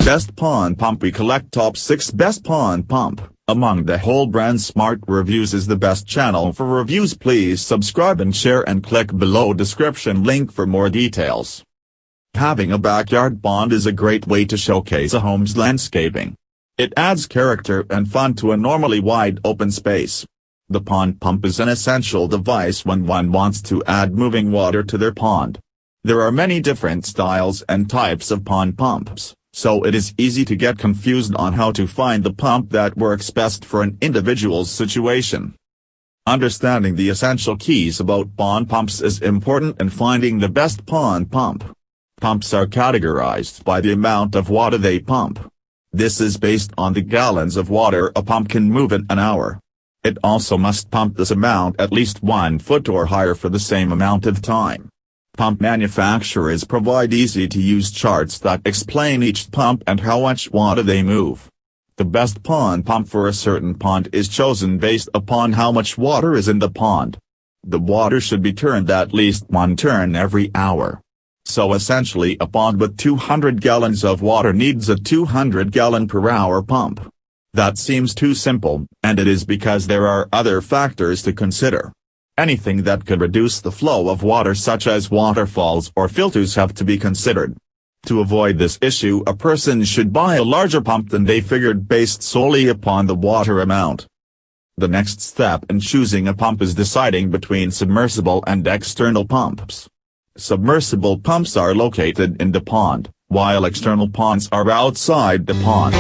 Best pond pump. We collect top 6 best pond pump. Among the whole brand, Smart Reviews is the best channel for reviews. Please subscribe and share and click below description link for more details. Having a backyard pond is a great way to showcase a home's landscaping. It adds character and fun to a normally wide open space. The pond pump is an essential device when one wants to add moving water to their pond. There are many different styles and types of pond pumps, so it is easy to get confused on how to find the pump that works best for an individual's situation. Understanding the essential keys about pond pumps is important in finding the best pond pump. Pumps are categorized by the amount of water they pump. This is based on the gallons of water a pump can move in an hour. It also must pump this amount at least 1 foot or higher for the same amount of time. Pump manufacturers provide easy-to-use charts that explain each pump and how much water they move. The best pond pump for a certain pond is chosen based upon how much water is in the pond. The water should be turned at least 1 turn every hour. So essentially a pond with 200 gallons of water needs a 200 gallon per hour pump. That seems too simple, and it is because there are other factors to consider. Anything that could reduce the flow of water, such as waterfalls or filters, have to be considered. To avoid this issue, a person should buy a larger pump than they figured based solely upon the water amount. The next step in choosing a pump is deciding between submersible and external pumps. Submersible pumps are located in the pond, while external pumps are outside the pond.